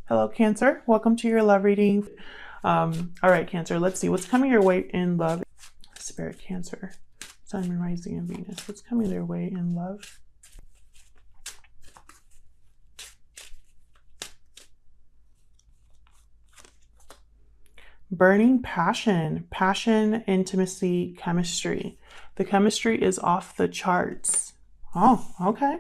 Hello, Cancer. Welcome to your love reading. All right, Cancer, let's see what's coming your way in love. Spirit, Cancer, Sun, Moon, Rising, and Venus. What's coming their way in love? Burning passion, intimacy, chemistry. The chemistry is off the charts. Oh, okay.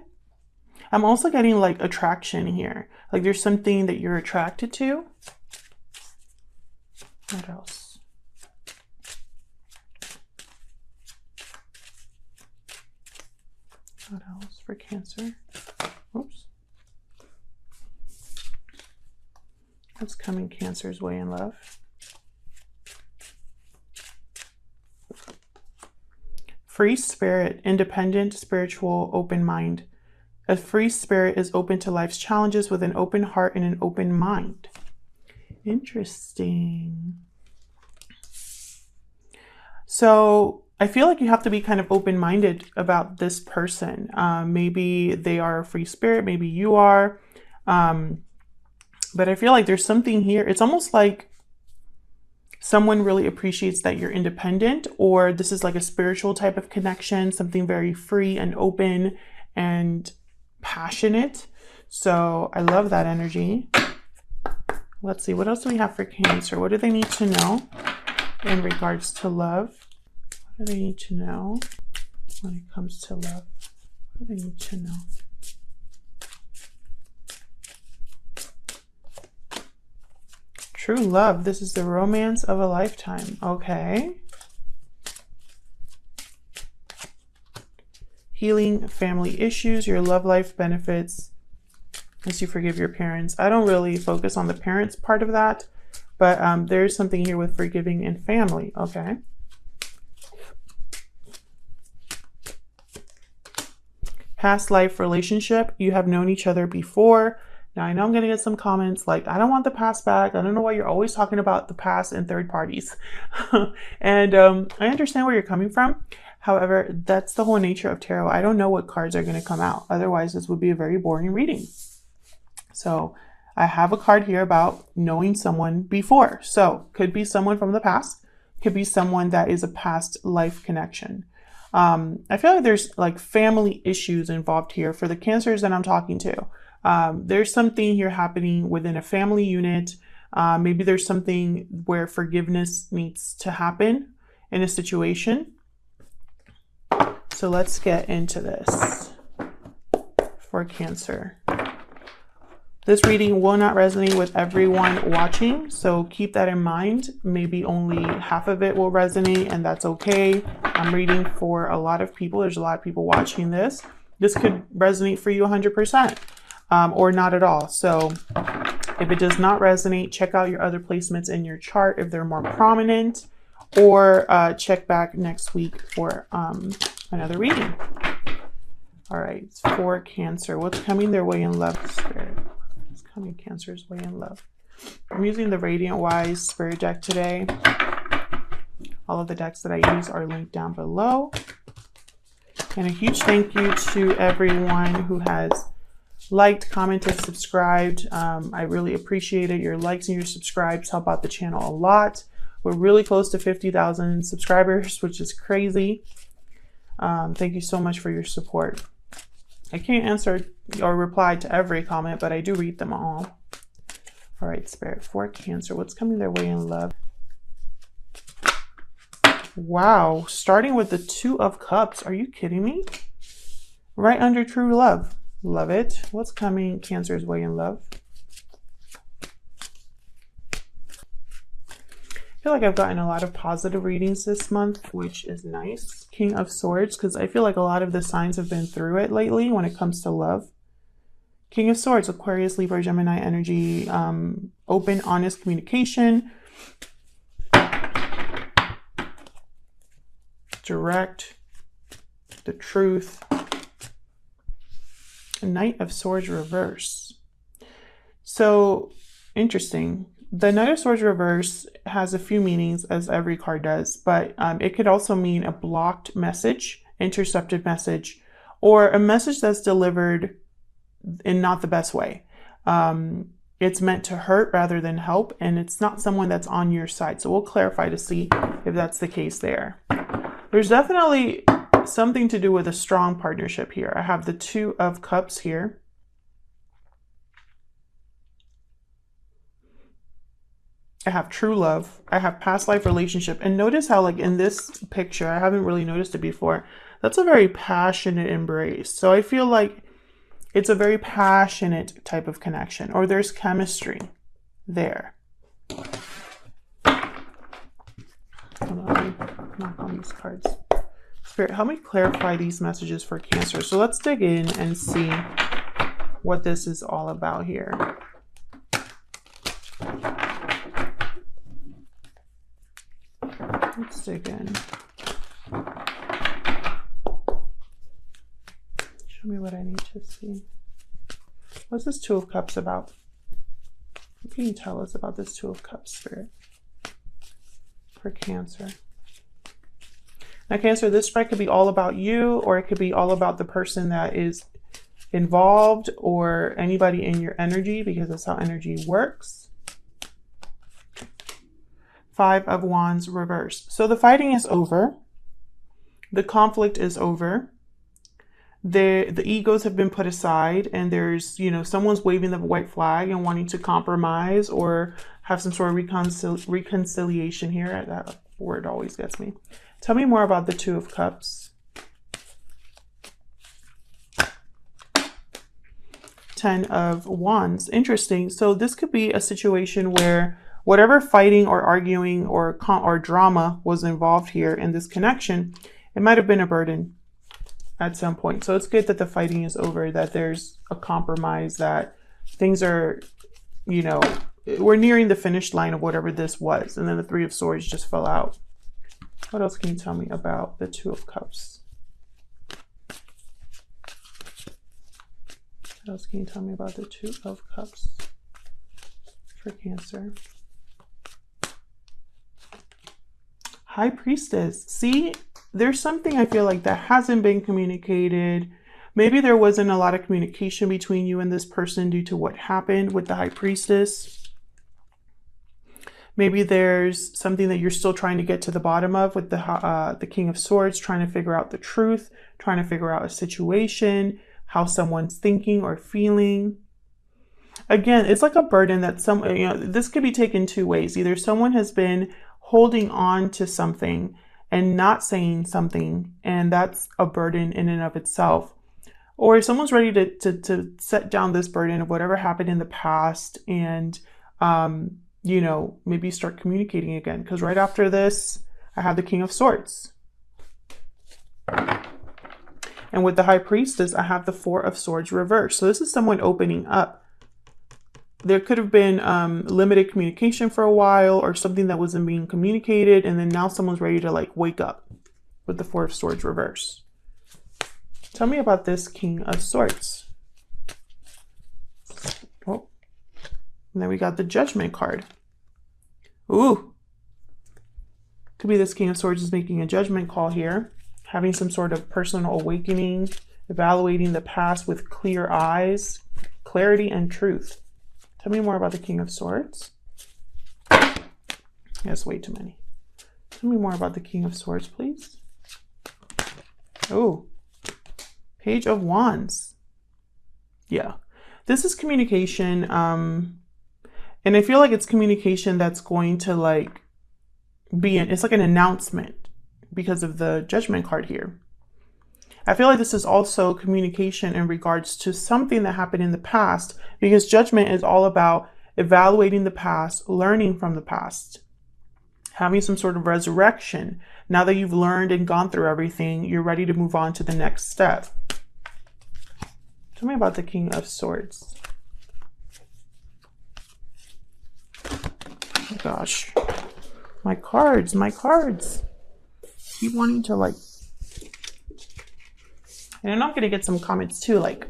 I'm also getting like attraction here. Like there's something that you're attracted to. What else? What else for Cancer? Oops. What's coming Cancer's way in love? Free spirit, independent, spiritual, open mind. A free spirit is open to life's challenges with an open heart and an open mind. Interesting. So I feel like you have to be kind of open-minded about this person. Maybe they are a free spirit, maybe you are. But I feel like there's something here. It's almost like someone really appreciates that you're independent, or this is like a spiritual type of connection, something very free and open and passionate. So I love that energy. Let's see, what else do we have for Cancer? What do they need to know in regards to love? What do they need to know when it comes to love? What do they need to know? True love. This is the romance of a lifetime. Okay. Healing family issues. Your love life benefits as you forgive your parents. I don't really focus on the parents part of that, but there's something here with forgiving and family. Okay. Past life relationship. You have known each other before. Now, I know I'm going to get some comments like, I don't want the past back. I don't know why you're always talking about the past and third parties. And I understand where you're coming from. However, that's the whole nature of tarot. I don't know what cards are going to come out. Otherwise, this would be a very boring reading. So I have a card here about knowing someone before. So could be someone from the past. Could be someone that is a past life connection. I feel like there's like family issues involved here for the Cancers that I'm talking to. There's something here happening within a family unit. Maybe there's something where forgiveness needs to happen in a situation. So let's get into this for Cancer. This reading will not resonate with everyone watching, so keep that in mind. Maybe only half of it will resonate, and that's okay. I'm reading for a lot of people. There's a lot of people watching this. This could resonate for you 100%. Or not at all. So if it does not resonate, check out your other placements in your chart if they're more prominent, or check back next week for another reading. All right, for Cancer, what's coming their way in love? Spirit, what's coming Cancer's way in love? I'm using the Radiant Wise Spirit deck today. All of the decks that I use are linked down below. And a huge thank you to everyone who has liked, commented, subscribed. I really appreciate it. Your likes and your subscribes help out the channel a lot. We're really close to 50,000 subscribers, which is crazy. Thank you so much for your support. I can't answer or reply to every comment, but I do read them all. All right, Spirit, for Cancer, what's coming their way in love? Wow, starting with the Two of Cups. Are you kidding me? Right under true love. Love it. What's coming Cancer's way in love? I feel like I've gotten a lot of positive readings this month, which is nice. King of Swords, because I feel like a lot of the signs have been through it lately when it comes to love. King of Swords, Aquarius, Libra, Gemini energy, open, honest communication, direct, the truth. Knight of Swords reverse. So interesting. The Knight of Swords reverse has a few meanings, as every card does, but it could also mean a blocked message, intercepted message, or a message that's delivered in not the best way. it's meant to hurt rather than help, and it's not someone that's on your side. So we'll clarify to see if that's the case there. There's definitely something to do with a strong partnership here. I have the Two of Cups here. I have true love. I have past life relationship. And notice how, like, in this picture, I haven't really noticed it before. That's a very passionate embrace. So I feel like it's a very passionate type of connection, or there's chemistry there. Hold on, let me knock on these cards. Spirit, help me clarify these messages for Cancer. So let's dig in and see what this is all about here. Let's dig in. Show me what I need to see. What's this Two of Cups about? What can you tell us about this Two of Cups, Spirit, for Cancer? Now, Cancer, this spread could be all about you, or it could be all about the person that is involved, or anybody in your energy, because that's how energy works. Five of Wands reversed. So the fighting is over. The conflict is over. The egos have been put aside, and there's, you know, someone's waving the white flag and wanting to compromise or have some sort of reconciliation here. That word always gets me. Tell me more about the Two of Cups. Ten of Wands. Interesting. So this could be a situation where whatever fighting or arguing or drama was involved here in this connection, it might have been a burden at some point. So it's good that the fighting is over, that there's a compromise, that things are, you know, we're nearing the finish line of whatever this was. And then the Three of Swords just fell out. What else can you tell me about the Two of Cups? What else can you tell me about the Two of Cups for Cancer? High Priestess. See, there's something I feel like that hasn't been communicated. Maybe there wasn't a lot of communication between you and this person due to what happened with the High Priestess. Maybe there's something that you're still trying to get to the bottom of with the King of Swords, trying to figure out the truth, trying to figure out a situation, how someone's thinking or feeling. Again, it's like a burden that this could be taken two ways. Either someone has been holding on to something and not saying something, and that's a burden in and of itself. Or someone's ready to set down this burden of whatever happened in the past and, you know, maybe start communicating again. Because right after this, I have the King of Swords. And with the High Priestess, I have the Four of Swords reversed. So this is someone opening up. There could have been limited communication for a while, or something that wasn't being communicated, and then now someone's ready to like wake up with the Four of Swords reverse. Tell me about this King of Swords. Oh, and then we got the Judgment card. Ooh, could be this King of Swords is making a judgment call here, having some sort of personal awakening, evaluating the past with clear eyes, clarity and truth. Tell me more about the King of Swords. That's way too many. Tell me more about the King of Swords, please. Oh, Page of Wands. Yeah, this is communication. And I feel like it's communication that's going to like it's like an announcement because of the Judgment card here. I feel like this is also communication in regards to something that happened in the past, because Judgment is all about evaluating the past, learning from the past, having some sort of resurrection. Now that you've learned and gone through everything, you're ready to move on to the next step. Tell me about the King of Swords. Oh gosh, my cards keep wanting to like. And I'm not going to get some comments too, like,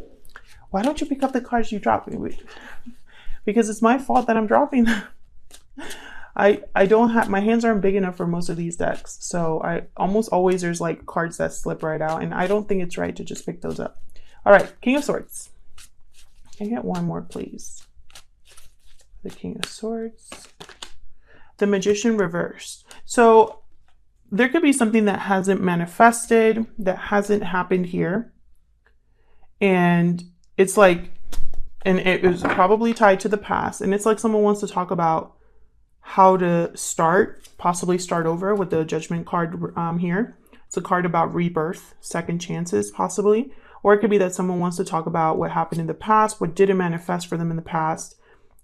why don't you pick up the cards you drop? Because it's my fault that I'm dropping them. I don't have, my hands aren't big enough for most of these decks. So I almost always, there's like cards that slip right out, and I don't think it's right to just pick those up. All right, King of Swords. Can I get one more, please? The King of Swords. The Magician reversed. So there could be something that hasn't manifested, that hasn't happened here. And it's like, and it was probably tied to the past. And it's like someone wants to talk about how to start, possibly start over with the Judgment card here. It's a card about rebirth, second chances, possibly. Or it could be that someone wants to talk about what happened in the past, what didn't manifest for them in the past,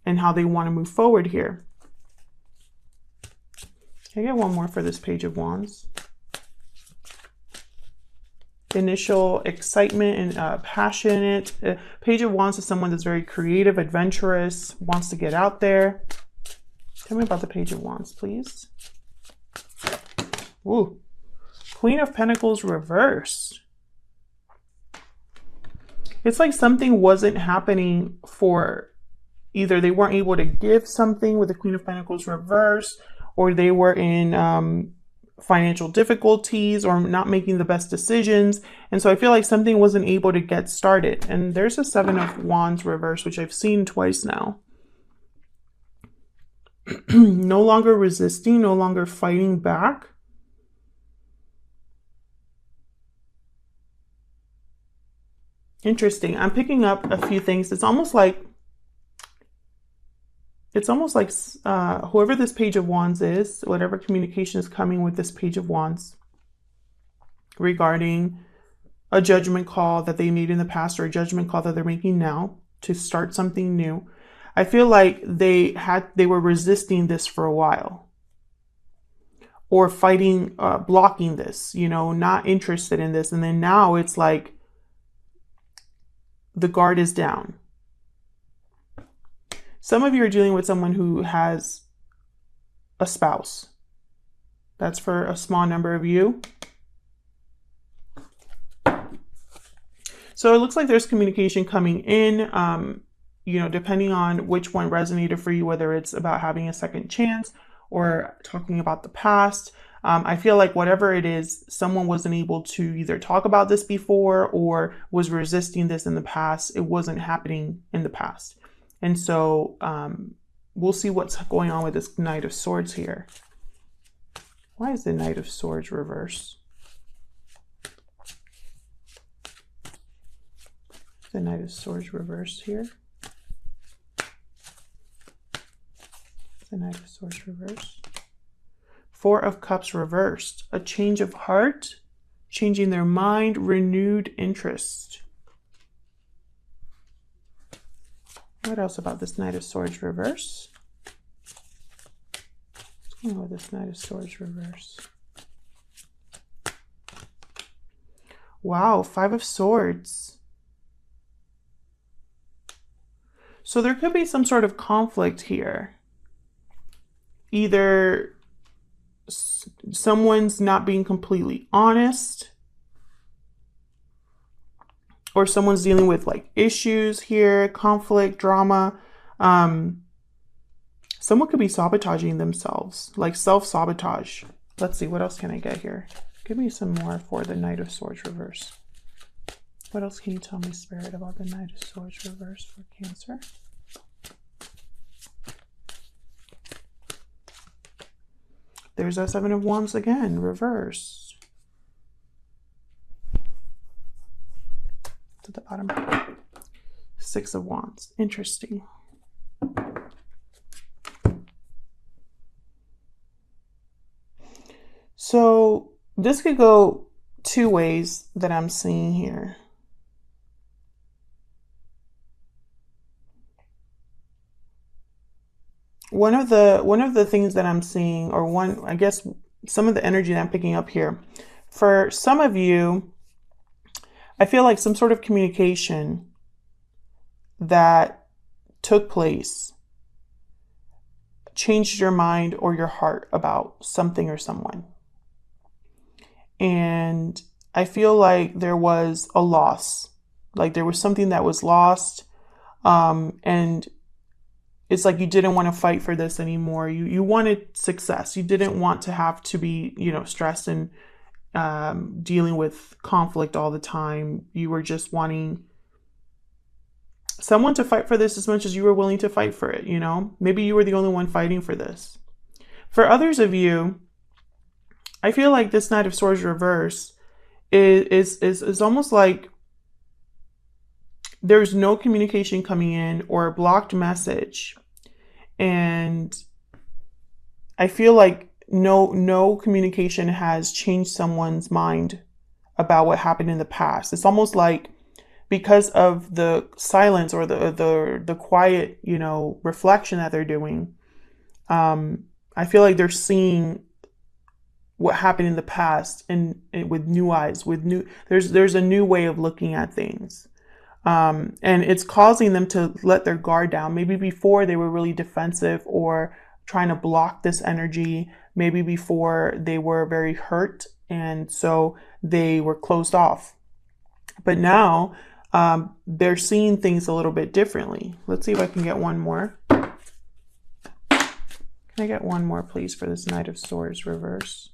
and how they want to move forward here. Can I get one more for this Page of Wands? Initial excitement and passionate. Page of Wands is someone that's very creative, adventurous, wants to get out there. Tell me about the Page of Wands, please. Ooh. Queen of Pentacles reversed. It's like something wasn't happening for either they weren't able to give something with the Queen of Pentacles reversed, or they were in financial difficulties or not making the best decisions. And so I feel like something wasn't able to get started. And there's a Seven of Wands reverse, which I've seen twice now. No longer resisting, no longer fighting back. Interesting. I'm picking up a few things. It's almost like whoever this Page of Wands is, whatever communication is coming with this Page of Wands regarding a judgment call that they made in the past or a judgment call that they're making now to start something new. I feel like they were resisting this for a while, or fighting, blocking this, you know, not interested in this. And then now it's like the guard is down. Some of you are dealing with someone who has a spouse. That's for a small number of you. So it looks like there's communication coming in, you know, depending on which one resonated for you, whether it's about having a second chance or talking about the past. I feel like whatever it is, someone wasn't able to either talk about this before or was resisting this in the past. It wasn't happening in the past. And so we'll see what's going on with this Knight of Swords here. Why is the Knight of Swords reversed? The Knight of Swords reversed here. The Knight of Swords reversed. Four of Cups reversed. A change of heart, changing their mind, renewed interest. What else about this Knight of Swords reverse? What's going on with this Knight of Swords reverse? Wow, Five of Swords. So there could be some sort of conflict here. Either someone's not being completely honest, or someone's dealing with like issues here, conflict, drama. Someone could be sabotaging themselves, like self-sabotage. Let's see, what else can I get here? Give me some more for the Knight of Swords reverse. What else can you tell me, Spirit, about the Knight of Swords reverse for Cancer? There's that Seven of Wands again, reverse. To the bottom. Six of Wands. Interesting. So this could go two ways that I'm seeing here. One of the things that I'm seeing, or I guess some of the energy that I'm picking up here, for some of you, I feel like some sort of communication that took place changed your mind or your heart about something or someone. And I feel like there was a loss, like there was something that was lost, and it's like you didn't want to fight for this anymore. You wanted success. You didn't want to have to be, you know, stressed and dealing with conflict all the time. You were just wanting someone to fight for this as much as you were willing to fight for it, you know? Maybe you were the only one fighting for this. For others of you, I feel like this Knight of Swords reverse is almost like there's no communication coming in or a blocked message. And I feel like no communication has changed someone's mind about what happened in the past. It's almost like because of the silence or the quiet, you know, reflection that they're doing, I feel like they're seeing what happened in the past and with new eyes, with new, there's a new way of looking at things. And it's causing them to let their guard down. Maybe before they were really defensive or trying to block this energy. Maybe before they were very hurt and so they were closed off. But now they're seeing things a little bit differently. Let's see if I can get one more. Can I get one more, please, for this Knight of Swords reverse?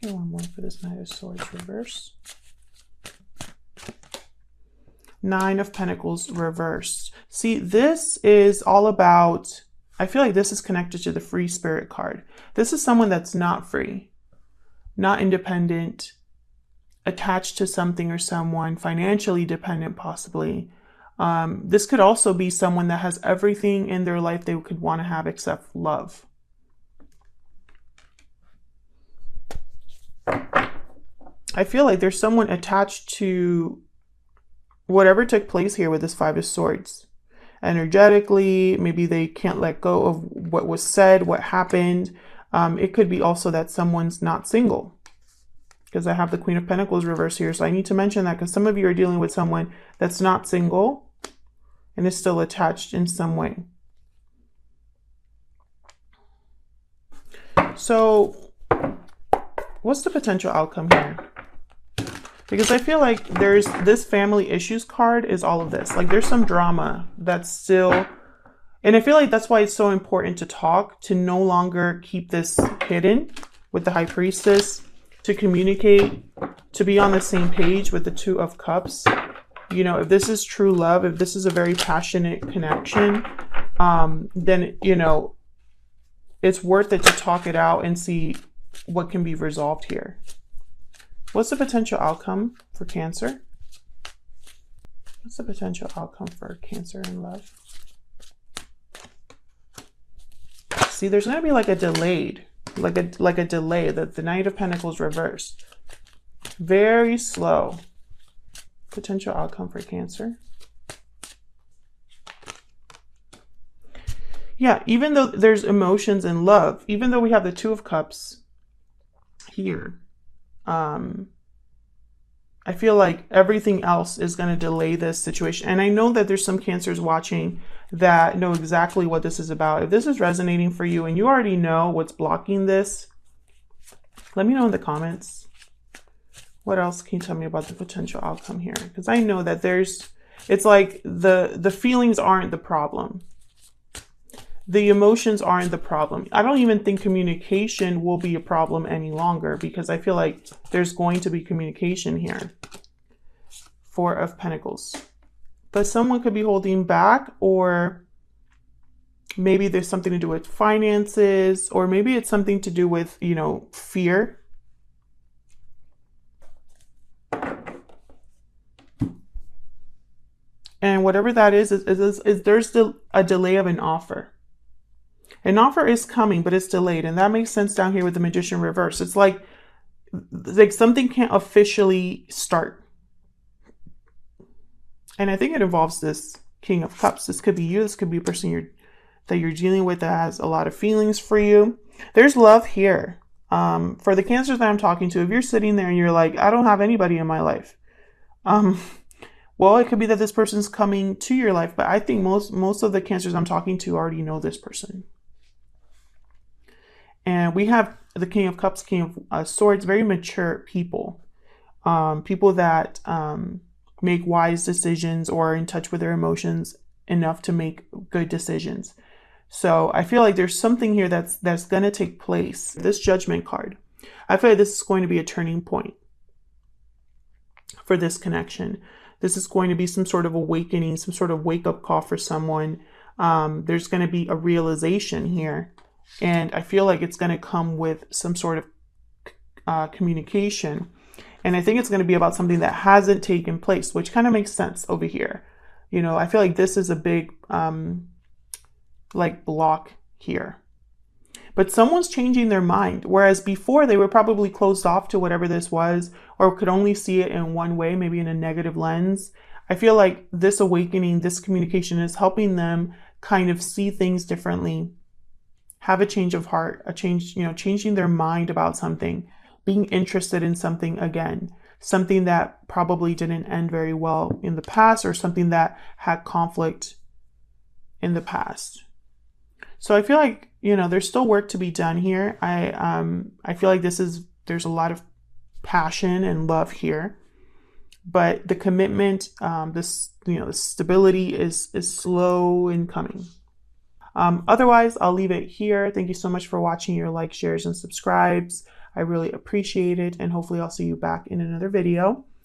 Get one more for this Knight of Swords reverse. Nine of Pentacles reverse. See, this is all about, I feel like this is connected to the Free Spirit card. This is someone that's not free, not independent, attached to something or someone, financially dependent possibly. This could also be someone that has everything in their life they could want to have except love. I feel like there's someone attached to whatever took place here with this Five of Swords. Energetically, maybe they can't let go of what was said, what happened. It could be also that someone's not single, because I have the Queen of Pentacles reverse here. So I need to mention that because some of you are dealing with someone that's not single and is still attached in some way. So what's the potential outcome here? Because I feel like there's this family issues card is all of this. Like there's some drama that's still, and I feel like that's why it's so important to talk, to no longer keep this hidden with the High Priestess, to communicate, to be on the same page with the Two of Cups. You know, if this is true love, if this is a very passionate connection, then, you know, it's worth it to talk it out and see what can be resolved here. What's the potential outcome for Cancer? What's the potential outcome for Cancer in love? See, there's going to be like a delayed, like a delay, the Knight of Pentacles reverse. Very slow. Potential outcome for Cancer. Yeah, even though there's emotions and love, even though we have the Two of Cups here, I feel like everything else is going to delay this situation. And I know that there's some Cancers watching that know exactly what this is about. If this is resonating for you and you already know what's blocking this, let me know in the comments. What else can you tell me about the potential outcome here? Because I know that it's like the feelings aren't the problem. The emotions aren't the problem. I don't even think communication will be a problem any longer, because I feel like there's going to be communication here. Four of Pentacles. But someone could be holding back, or maybe there's something to do with finances, or maybe it's something to do with, you know, fear. And whatever that is there's a delay of an offer. An offer is coming, but it's delayed. And that makes sense down here with the Magician reverse. It's like something can't officially start. And I think it involves this King of Cups. This could be you. This could be a person that you're dealing with that has a lot of feelings for you. There's love here. For the Cancers that I'm talking to, if you're sitting there and you're like, I don't have anybody in my life. Well, it could be that this person's coming to your life, but I think most of the Cancers I'm talking to already know this person. And we have the King of Cups, King of Swords, very mature people. People that make wise decisions or are in touch with their emotions enough to make good decisions. So I feel like there's something here that's going to take place. This Judgment card, I feel like this is going to be a turning point for this connection. This is going to be some sort of awakening, some sort of wake-up call for someone. There's going to be a realization here. And I feel like it's going to come with some sort of communication. And I think it's going to be about something that hasn't taken place, which kind of makes sense over here. You know, I feel like this is a big like block here. But someone's changing their mind, whereas before they were probably closed off to whatever this was, or could only see it in one way, maybe in a negative lens. I feel like this awakening, this communication is helping them kind of see things differently, have a change of heart, a change, you know, changing their mind about something, being interested in something again, something that probably didn't end very well in the past, or something that had conflict in the past. So I feel like, you know, there's still work to be done here. I feel like there's a lot of passion and love here, but the commitment, the stability is slow in coming. Otherwise, I'll leave it here. Thank you so much for watching. Your likes, shares, and subscribes. I really appreciate it, and hopefully I'll see you back in another video.